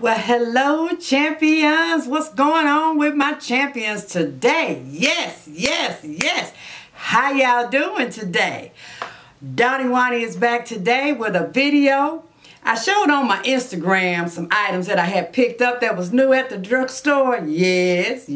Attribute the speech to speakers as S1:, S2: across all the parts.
S1: Well, hello, champions. What's going on with my champions today? Yes. How y'all doing today? DawnyWawny is back today with a video. I showed on my Instagram some items that I had picked up that was new at the drugstore. Yes.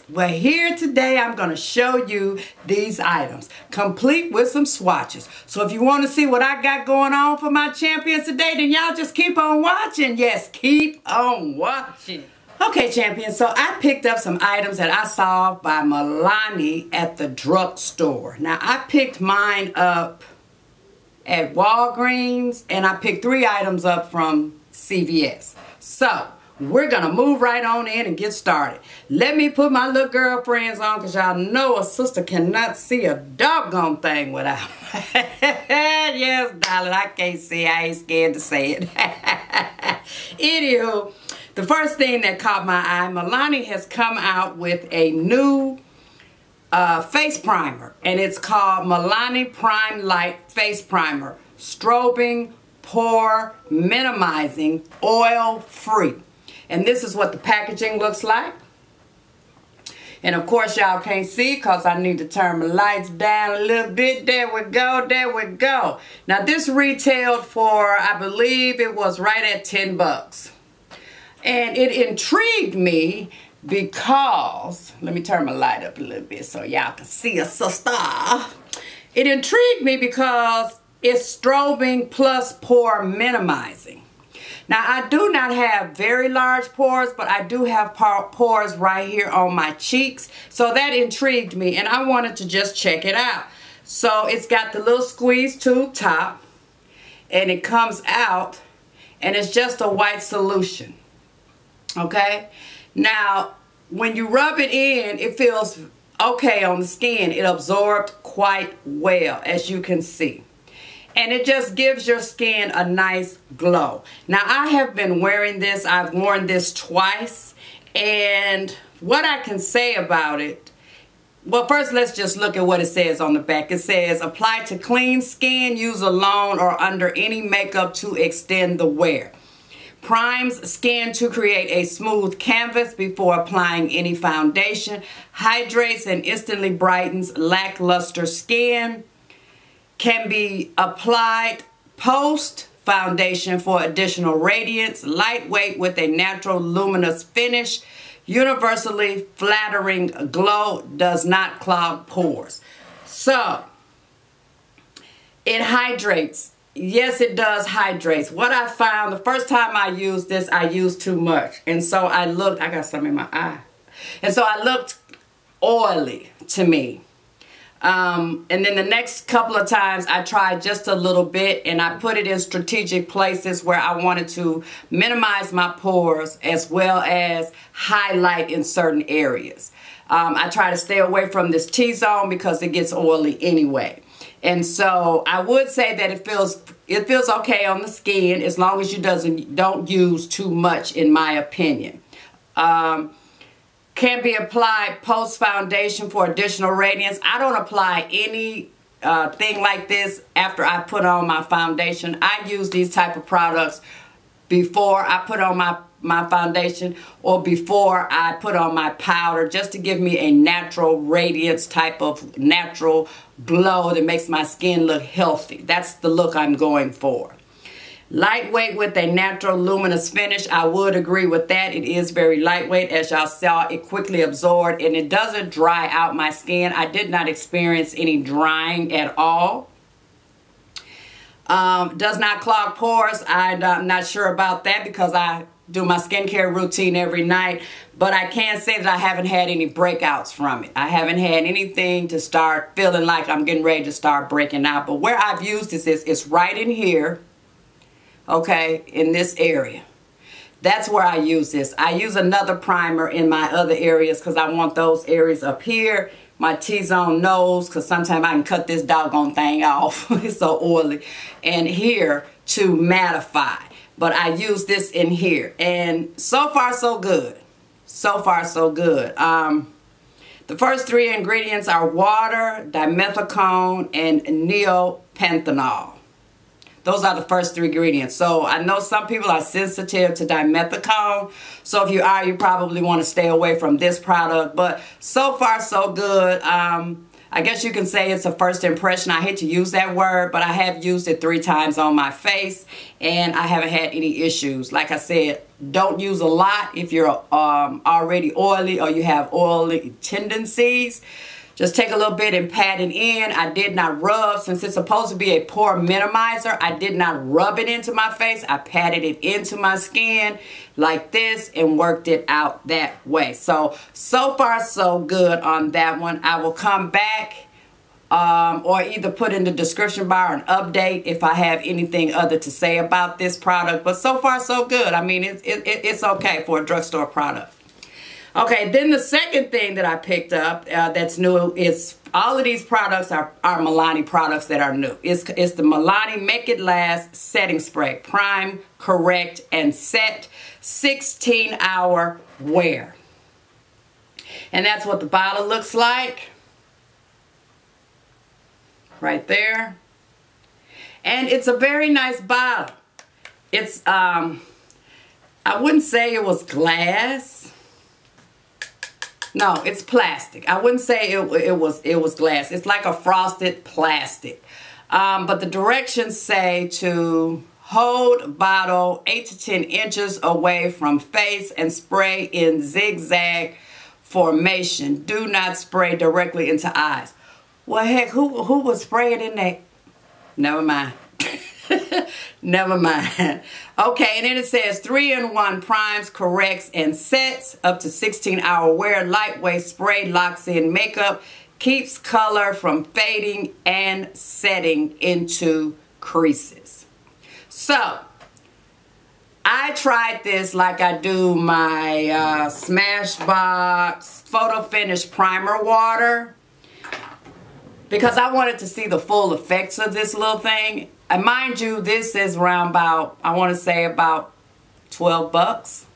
S1: Well, here today I'm going to show you these items, complete with some swatches. So if you want to see what I got going on for my champions today, then y'all just keep on watching. Yes, keep on watching. Okay, champions, so I picked up some items that I saw by Milani at the drugstore. Now, I picked mine up at Walgreens, and I picked 3 items up from CVS. So, we're gonna move right on in and get started. Let me put my little girlfriends on, because y'all know a sister cannot see a doggone thing without. Yes, darling, I can't see. I ain't scared to say it. Anywho, the first thing that caught my eye, Milani has come out with a new face primer, and it's called Milani Prime Light Face Primer, strobing, pore minimizing, oil free. And this is what the packaging looks like. And of course y'all can't see because I need to turn my lights down a little bit. There we go. Now this retailed for, I believe it was right at 10 bucks. And it intrigued me because, let me turn my light up a little bit so y'all can see a sister. It intrigued me because it's strobing plus pore minimizing. Now, I do not have very large pores, but I do have pores right here on my cheeks. So that intrigued me, and I wanted to just check it out. So it's got the little squeeze tube top, and it comes out, and it's just a white solution. Okay? Now, when you rub it in, it feels okay on the skin. It absorbed quite well, as you can see. And it just gives your skin a nice glow. Now, I have been wearing this. I've worn this twice. And what I can say about it, well, first let's just look at what it says on the back. It says, apply to clean skin, use alone or under any makeup to extend the wear. Primes skin to create a smooth canvas before applying any foundation. Hydrates and instantly brightens lackluster skin. Can be applied post foundation for additional radiance. Lightweight with a natural luminous finish. Universally flattering glow. Does not clog pores. So, it hydrates. Yes, it does hydrate. What I found, the first time I used this, I used too much. And so I got some in my eye. And so I looked oily to me. And then the next couple of times I tried just a little bit, and I put it in strategic places where I wanted to minimize my pores as well as highlight in certain areas. I try to stay away from this T-zone because it gets oily anyway. And so I would say that it feels okay on the skin as long as you don't use too much, in my opinion. Can be applied post foundation for additional radiance. I don't apply any thing like this after I put on my foundation. I use these type of products before I put on my foundation or before I put on my powder, just to give me a natural radiance type of natural glow that makes my skin look healthy. That's the look I'm going for. Lightweight with a natural luminous finish. I would agree with that. It is very lightweight. As y'all saw, it quickly absorbed and it doesn't dry out my skin. I did not experience any drying at all. Does not clog pores. I'm not sure about that because I do my skincare routine every night, but I can say that I haven't had any breakouts from it. I haven't had anything to start feeling like I'm getting ready to start breaking out. But where I've used this is it's right in here, okay, in this area. That's where I use this. I use another primer in my other areas because I want those areas up here, my T-zone nose, because sometimes I can cut this doggone thing off. It's so oily. And here to mattify. But I use this in here. And so far, so good. So far, so good. The first 3 ingredients are water, dimethicone, and neopenthenol. Those are the first 3 ingredients. So I know some people are sensitive to dimethicone. So if you are, you probably want to stay away from this product. But so far, so good. I guess you can say it's a first impression. I hate to use that word, but I have used it 3 times on my face, and I haven't had any issues. Like I said, don't use a lot if you're already oily or you have oily tendencies. Just take a little bit and pat it in. I did not rub. Since it's supposed to be a pore minimizer, I did not rub it into my face. I patted it into my skin like this and worked it out that way. So far, so good on that one. I will come back or either put in the description bar an update if I have anything other to say about this product. But so far, so good. I mean, it's okay for a drugstore product. Okay, then the second thing that I picked up that's new is all of these products are Milani products that are new. It's the Milani Make It Last Setting Spray. Prime, Correct, and Set 16-hour wear. And that's what the bottle looks like. Right there. And it's a very nice bottle. It's, I wouldn't say it was glass. No, it's plastic. I wouldn't say it was glass. It's like a frosted plastic. But the directions say to hold bottle 8 to 10 inches away from face and spray in zigzag formation. Do not spray directly into eyes. Well, heck, who would spray it in there? Never mind. Never mind. Okay, and then it says 3-in-1 primes, corrects, and sets up to 16-hour wear. Lightweight spray locks in makeup, keeps color from fading and setting into creases. So I tried this like I do my Smashbox Photo Finish Primer Water because I wanted to see the full effects of this little thing. And mind you, this is around about, I want to say about 12 bucks.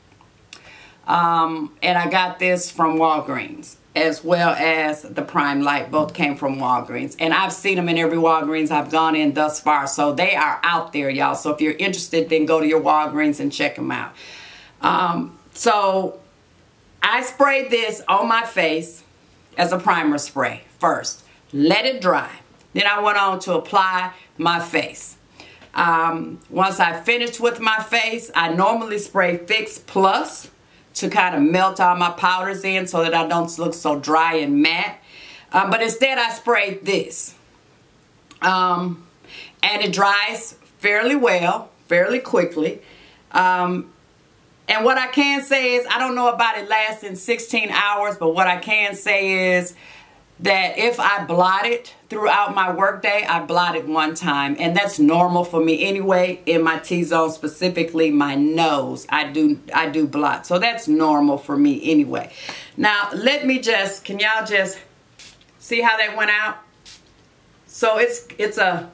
S1: And I got this from Walgreens as well as the Prime Light. Both came from Walgreens. And I've seen them in every Walgreens I've gone in thus far. So they are out there, y'all. So if you're interested, then go to your Walgreens and check them out. So I sprayed this on my face as a primer spray first. Let it dry. Then I went on to apply my face. Once I finished with my face, I normally spray Fix Plus to kind of melt all my powders in so that I don't look so dry and matte. But instead I sprayed this. And it dries fairly well, fairly quickly. And what I can say is, I don't know about it lasting 16 hours, but what I can say is that if I blot it throughout my workday, I blot it one time. And that's normal for me anyway. In my T-zone, specifically my nose, I do blot. So that's normal for me anyway. Now, let me just, can y'all just see how that went out? So it's a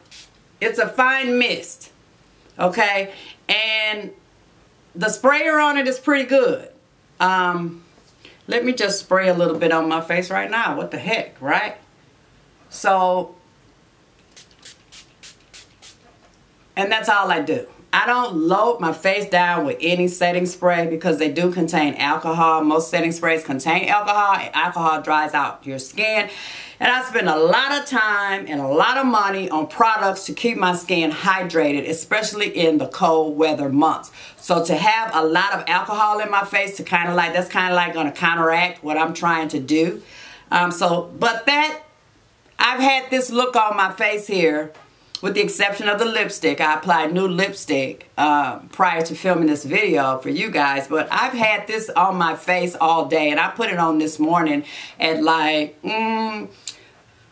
S1: fine mist, okay? And the sprayer on it is pretty good. Let me just spray a little bit on my face right now. What the heck, right? So, and that's all I do. I don't load my face down with any setting spray because they do contain alcohol. Most setting sprays contain alcohol, and alcohol dries out your skin. And I spend a lot of time and a lot of money on products to keep my skin hydrated, especially in the cold weather months. So to have a lot of alcohol in my face to kind of like, that's kind of like going to counteract what I'm trying to do. But that, I've had this look on my face here, with the exception of the lipstick. I applied new lipstick prior to filming this video for you guys. But I've had this on my face all day. And I put it on this morning at like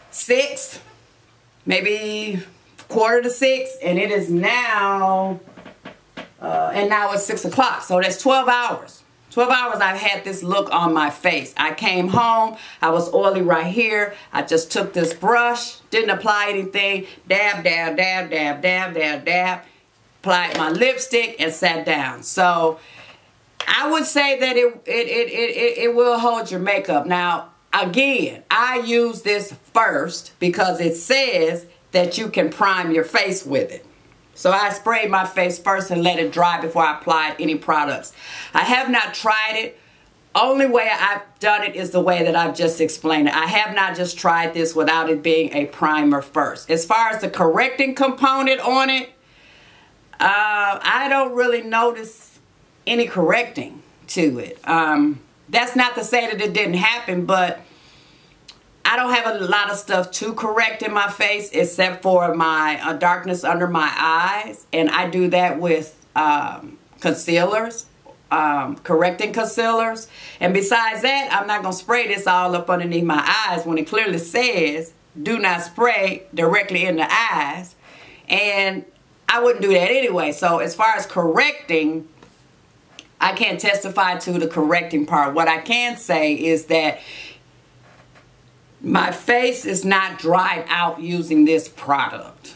S1: 6, maybe 5:45. And it is now, and now it's 6 o'clock. So that's 12 hours. 12 hours I've had this look on my face. I came home, I was oily right here. I just took this brush, didn't apply anything, dab, dab, dab, dab, dab, dab, dab, applied my lipstick and sat down. So I would say that it will hold your makeup. Now, again, I use this first because it says that you can prime your face with it. So I sprayed my face first and let it dry before I applied any products. I have not tried it. Only way I've done it is the way that I've just explained it. I have not just tried this without it being a primer first. As far as the correcting component on it, I don't really notice any correcting to it. That's not to say that it didn't happen, but I don't have a lot of stuff to correct in my face except for my darkness under my eyes. And I do that with concealers, correcting concealers. And besides that, I'm not going to spray this all up underneath my eyes when it clearly says do not spray directly in the eyes. And I wouldn't do that anyway. So as far as correcting, I can't testify to the correcting part. What I can say is that my face is not dried out using this product.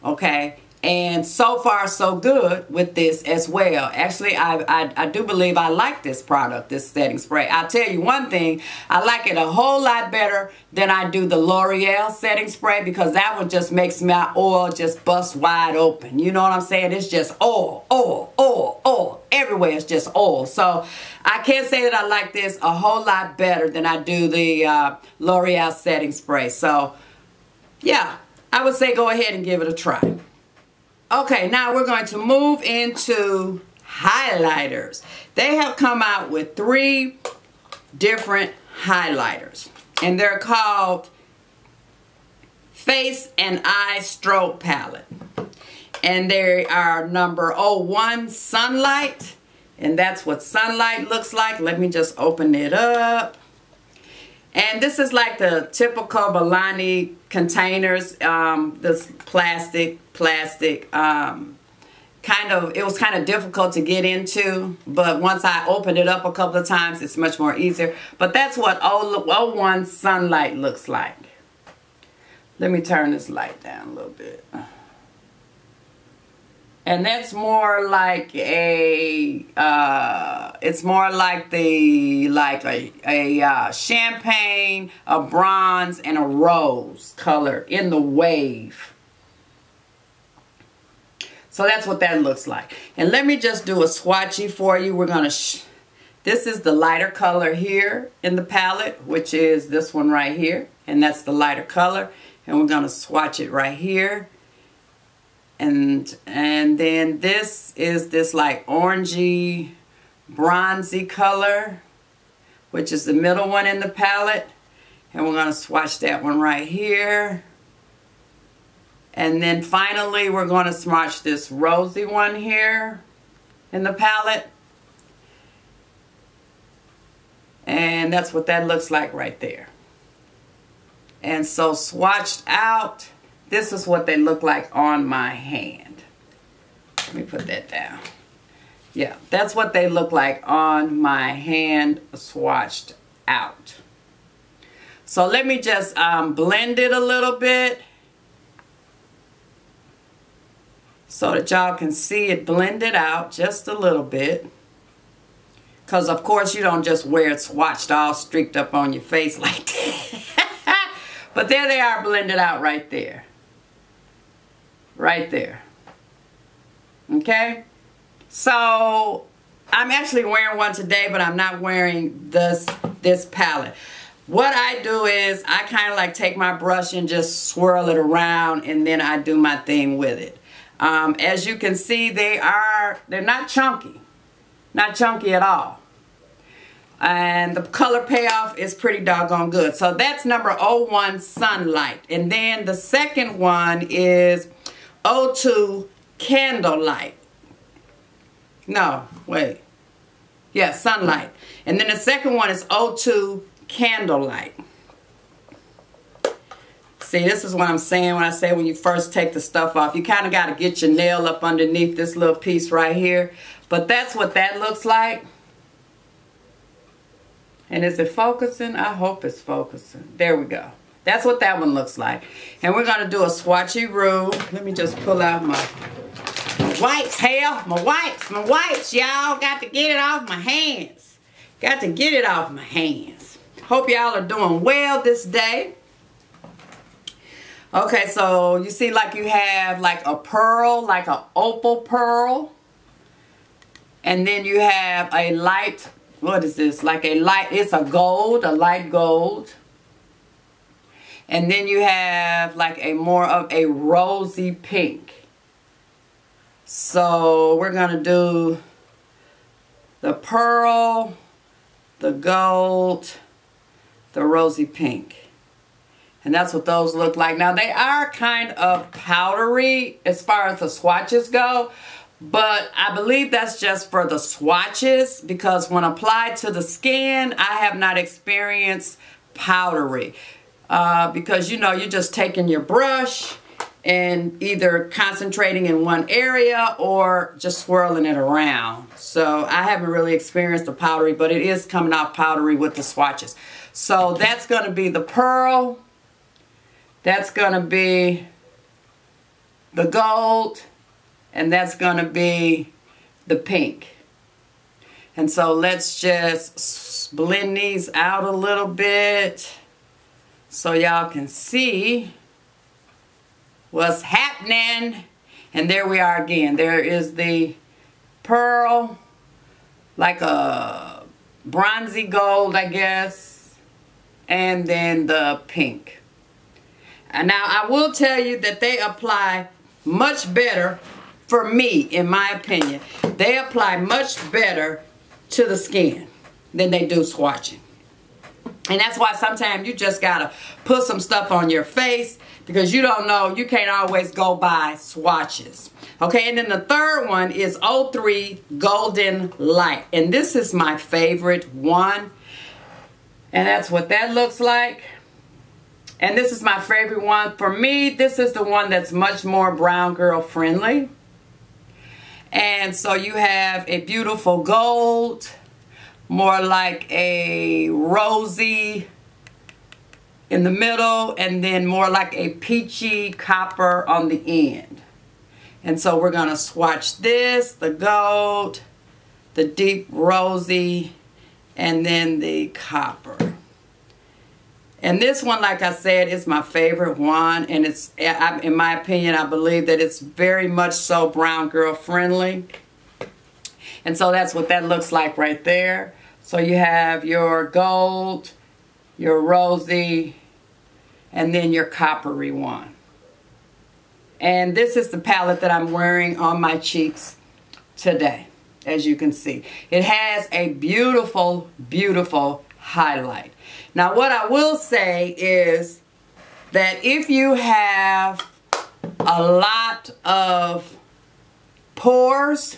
S1: Okay? And so far so good with this as well. Actually, I do believe I like this product, this setting spray. I'll tell you one thing, I like it a whole lot better than I do the L'Oreal setting spray, because that one just makes my oil just bust wide open. You know what I'm saying? It's just oil, oil, oil, oil. Everywhere it's just oil. So I can't say that I like this a whole lot better than I do the L'Oreal setting spray. So yeah, I would say go ahead and give it a try. Okay, now we're going to move into highlighters. They have come out with 3 different highlighters, and they're called Face and Eye Stroke Palette. And they are number 01 Sunlight, and that's what Sunlight looks like. Let me just open it up. And this is like the typical Milani containers, this plastic, it was kind of difficult to get into, but once I opened it up a couple of times, it's much more easier. But that's what 01 Sunlight looks like. Let me turn this light down a little bit. And that's more like a, it's more like a champagne, a bronze, and a rose color in the wave. So that's what that looks like. And let me just do a swatchy for you. We're going to, this is the lighter color here in the palette, which is this one right here. And that's the lighter color. And we're going to swatch it right here. And then this is this like orangey, bronzy color, which is the middle one in the palette. And we're going to swatch that one right here. And then finally, we're going to swatch this rosy one here in the palette. And that's what that looks like right there. And so swatched out, this is what they look like on my hand. Let me put that down. Yeah, that's what they look like on my hand swatched out. So let me just blend it a little bit so that y'all can see it blended out just a little bit. Because of course you don't just wear it swatched all streaked up on your face like that. But there they are blended out right there. Right there. Okay? So I'm actually wearing one today, but I'm not wearing this palette. What I do is I kind of like take my brush and just swirl it around, and then I do my thing with it. As you can see, they're not chunky. Not chunky at all. And the color payoff is pretty doggone good. So that's number 01 Sunlight. And then the second one is 02 Candlelight. No, wait. Yeah, Sunlight. And then the second one is 02 Candlelight. See, this is what I'm saying when I say when you first take the stuff off. You kind of got to get your nail up underneath this little piece right here. But that's what that looks like. And is it focusing? I hope it's focusing. There we go. That's what that one looks like. And we're going to do a swatchy-roo. Let me just pull out my wipes, hell. My wipes, y'all. Got to get it off my hands. Got to get it off my hands. Hope y'all are doing well this day. Okay, so you see like you have like a pearl, like an opal pearl. And then you have a light, what is this? Like a light, it's a gold, a light gold. And then you have like a more of a rosy pink. So we're going to do the pearl, the gold, the rosy pink. And that's what those look like. Now they are kind of powdery as far as the swatches go. But I believe that's just for the swatches, because when applied to the skin, I have not experienced powdery. Because, you know, you're just taking your brush and either concentrating in one area or just swirling it around. So I haven't really experienced the powdery, but it is coming out powdery with the swatches. So that's going to be the pearl. That's going to be the gold. And that's going to be the pink. And so let's just blend these out a little bit so y'all can see what's happening. And there we are again. There is the pearl, like a bronzy gold, I guess. And then the pink. And now I will tell you that they apply much better. For me, in my opinion, they apply much better to the skin than they do swatching. And that's why sometimes you just gotta put some stuff on your face, because you don't know, you can't always go by swatches. Okay, and then the third one is 03 Golden Light. And this is my favorite one. And that's what that looks like. And this is my favorite one. For me, this is the one that's much more brown girl friendly. And so you have a beautiful gold, more like a rosy in the middle, and then more like a peachy copper on the end. And so we're going to swatch this, the gold, the deep rosy, and then the copper. And this one, like I said, is my favorite one. And it's, in my opinion, I believe that it's very much so brown girl friendly. And so that's what that looks like right there. So you have your gold, your rosy, and then your coppery one. And this is the palette that I'm wearing on my cheeks today, as you can see. It has a beautiful, beautiful highlight. Now what I will say is that if you have a lot of pores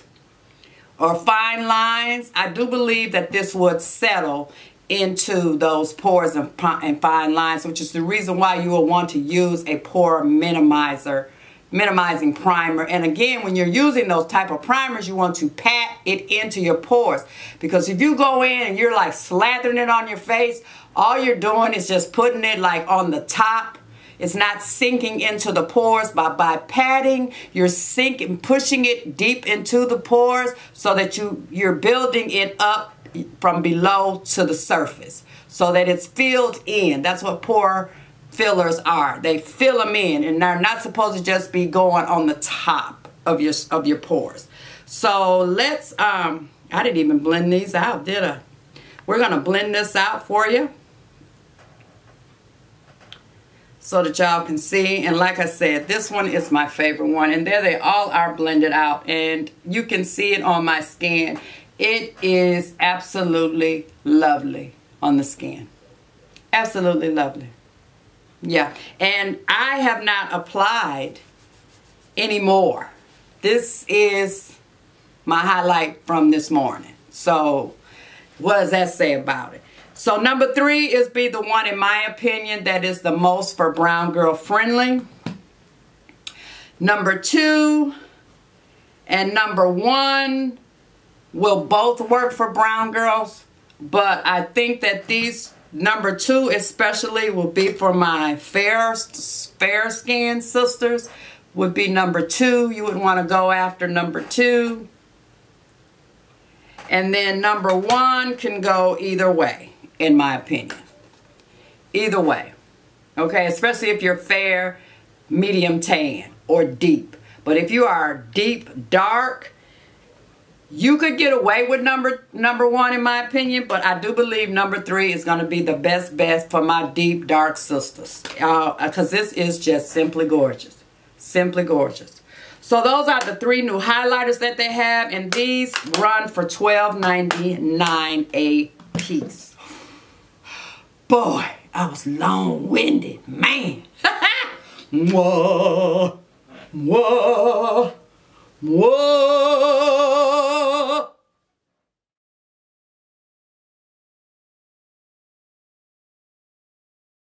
S1: or fine lines, I do believe that this would settle into those pores and fine lines, which is the reason why you will want to use a pore minimizing primer. And again, when you're using those type of primers, you want to pat it into your pores, because if you go in and you're like slathering it on your face, all you're doing is just putting it like on the top. It's not sinking into the pores. By patting, you're pushing it deep into the pores so that you're building it up from below to the surface so that it's filled in. That's what pore fillers are. They fill them in, and they're not supposed to just be going on the top of your pores. So let's I didn't even blend these out, did I? We're gonna blend this out for you so that y'all can see. And like I said, this one is my favorite one, and there they all are blended out, and you can see it on my skin. It is absolutely lovely on the skin. Absolutely lovely. Yeah, and I have not applied any more. This is my highlight from this morning. So what does that say about it? So number 3 is the one, in my opinion, that is the most for brown girl friendly. Number 2 and number 1 will both work for brown girls, but I think that these number 2 especially will be for my fair skin sisters. Would be number 2. You would want to go after number 2. And then number 1 can go either way, in my opinion. Either way. Okay, especially if you're fair medium tan or deep. But if you are deep dark, you could get away with number one in my opinion, but I do believe number 3 is going to be the best for my deep dark sisters. Because this is just simply gorgeous. Simply gorgeous. So those are the 3 new highlighters that they have, and these run for $12.99 a piece. Boy, I was long-winded, man. Whoa, whoa, whoa.